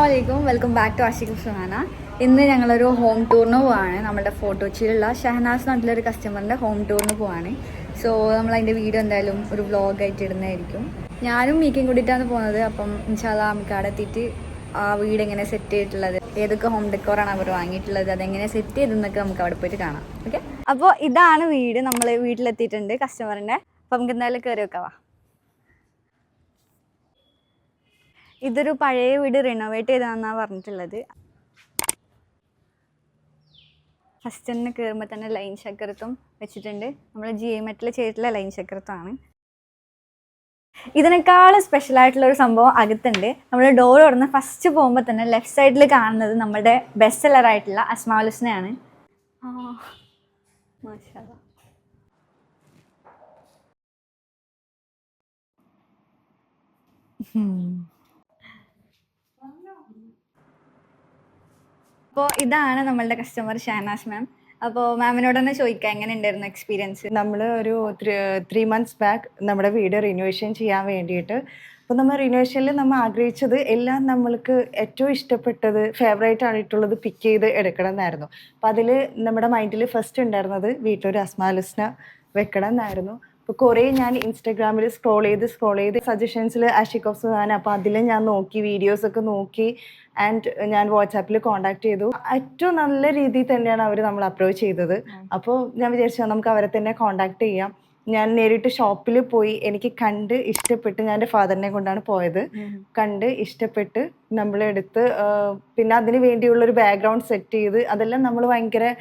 അസ്സലാമലൈക്കും, welcome back to Ashiq സുഹാന. ഇന്ന് ഞങ്ങളൊരു ഹോം ടൂറിന് പോവാണ്. നമ്മുടെ ഫോർട്ട് കൊച്ചിയിലുള്ള ഷഹനാസ് നാട്ടിലൊരു കസ്റ്റമറിൻ്റെ ഹോം ടൂറിന് പോവാണ്. സോ നമ്മളതിൻ്റെ വീഡിയോ എന്തായാലും ഒരു വ്ളോഗായിട്ട് ഇടുന്നതായിരിക്കും. ഞാനും മീക്കും കൂടിയിട്ടാണ് പോകുന്നത്. അപ്പം ഇൻഷാല്ലാ നമുക്ക് അവിടെ എത്തിയിട്ട് ആ വീട് എങ്ങനെ സെറ്റ് ചെയ്തിട്ടുള്ളത്, ഏതൊക്കെ ഹോം ഡെക്കോറാണ് അവർ വാങ്ങിയിട്ടുള്ളത്, അതെങ്ങനെ സെറ്റ് ചെയ്തെന്നൊക്കെ നമുക്ക് അവിടെ പോയിട്ട് കാണാം. ഓക്കെ, അപ്പോൾ ഇതാണ് വീട്. നമ്മൾ വീട്ടിലെത്തിയിട്ടുണ്ട് കസ്റ്റമറിൻ്റെ. അപ്പം നമുക്ക് എന്തായാലും കയറി വെക്കാം. ഇതൊരു പഴയ വീട് റിനോവേറ്റ് ചെയ്താന്നാണ് പറഞ്ഞിട്ടുള്ളത്. ഫസ്റ്റ് തന്നെ കയറുമ്പോൾ തന്നെ ലൈൻ ചക്രത്തും വെച്ചിട്ടുണ്ട്. നമ്മൾ GI-മെറ്റിൽ ചെയ്തിട്ടുള്ള ലൈൻ ചക്രത്താണ്. ഇതിനേക്കാളും സ്പെഷ്യലായിട്ടുള്ളൊരു സംഭവം അകത്തുണ്ട്. നമ്മൾ ഡോർ തുറന്ന് ഫസ്റ്റ് പോകുമ്പോൾ തന്നെ ലെഫ്റ്റ് സൈഡിൽ കാണുന്നത് നമ്മുടെ ബെസ്റ്റ് സെല്ലറായിട്ടുള്ള അസ്മാഉൽ ഹുസ്നയാണ്. മാഷാഅല്ലാഹ്. അപ്പോൾ ഇതാണ് നമ്മളുടെ കസ്റ്റമർ ഷഹനാസ് മാം. അപ്പോൾ മാമിനോട് തന്നെ ചോദിക്കാം, എങ്ങനെ ഉണ്ടായിരുന്നു എക്സ്പീരിയൻസ്? നമ്മൾ ഒരു 3 months ബാക്ക് നമ്മുടെ വീട് റിനോവേഷൻ ചെയ്യാൻ വേണ്ടിയിട്ട്, അപ്പോൾ നമ്മൾ റിനോവേഷനിൽ നമ്മൾ ആഗ്രഹിച്ചത് എല്ലാം നമ്മൾക്ക് ഏറ്റവും ഇഷ്ടപ്പെട്ടത് ഫേവറേറ്റ് ആയിട്ടുള്ളത് പിക്ക് ചെയ്ത് എടുക്കണം എന്നായിരുന്നു. അപ്പോൾ അതിൽ നമ്മുടെ മൈൻഡിൽ ഫസ്റ്റ് ഉണ്ടായിരുന്നത് വീട്ടിലൊരു അസ്മാഉൽ ഹുസ്ന വെക്കണം എന്നായിരുന്നു. അപ്പോൾ കുറേ ഞാൻ ഇൻസ്റ്റാഗ്രാമിൽ സ്ക്രോൾ ചെയ്ത് സജഷൻസിൽ ആഷിഖ് സുഹാന, അപ്പോൾ അതിൽ ഞാൻ നോക്കി, വീഡിയോസൊക്കെ നോക്കി, ആൻഡ് ഞാൻ വാട്സാപ്പിൽ കോൺടാക്ട് ചെയ്തു. ഏറ്റവും നല്ല രീതിയിൽ തന്നെയാണ് അവർ നമ്മൾ അപ്രോച്ച് ചെയ്തത്. അപ്പോൾ ഞാൻ വിചാരിച്ചു നമുക്ക് അവരെ തന്നെ കോൺടാക്ട് ചെയ്യാം. ഞാൻ നേരിട്ട് ഷോപ്പിൽ പോയി, എനിക്ക് കണ്ട് ഇഷ്ടപ്പെട്ട്, ഞാൻ എൻ്റെ ഫാദറിനെ കൊണ്ടാണ് പോയത്, കണ്ട് ഇഷ്ടപ്പെട്ട് നമ്മളെടുത്ത്, പിന്നെ അതിന് വേണ്ടിയുള്ളൊരു ബാക്ക്ഗ്രൗണ്ട് സെറ്റ് ചെയ്ത് അതെല്ലാം നമ്മൾ ഭയങ്കര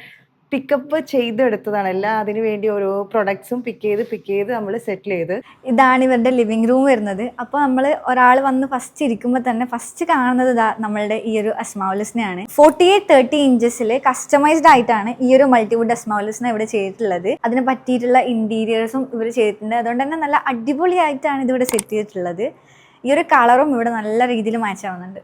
പിക്കപ്പ് ചെയ്തെടുത്തതാണ്. എല്ലാം അതിന് വേണ്ടി ഓരോ പ്രൊഡക്ട്സും പിക്ക് ചെയ്ത് നമ്മൾ സെറ്റിൽ ചെയ്ത്. ഇതാണ് ഇവരുടെ ലിവിങ് റൂം വരുന്നത്. അപ്പോൾ നമ്മൾ ഒരാൾ വന്ന് ഫസ്റ്റ് ഇരിക്കുമ്പോൾ തന്നെ ഫസ്റ്റ് കാണുന്നത് നമ്മളുടെ ഈ ഒരു അസ്മാഉൽ ഹുസ്നയാണ്. 48-30 ഇഞ്ചസിൽ കസ്റ്റമൈസ്ഡ് ആയിട്ടാണ് ഈ ഒരു മൾട്ടിവുഡ് അസ്മാഉൽ ഹുസ്ന ഇവിടെ ചെയ്തിട്ടുള്ളത്. അതിന് പറ്റിയിട്ടുള്ള ഇൻറ്റീരിയേഴ്സും ഇവർ ചെയ്തിട്ടുണ്ട്. അതുകൊണ്ട് തന്നെ നല്ല അടിപൊളിയായിട്ടാണ് ഇതിവിടെ സെറ്റ് ചെയ്തിട്ടുള്ളത്. ഈ ഒരു കളറും ഇവിടെ നല്ല രീതിയിൽ മാച്ച് ആവുന്നുണ്ട്.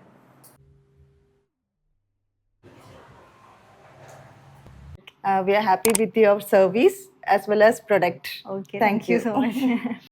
We are happy with your service as well as product. Okay, Thank you so much.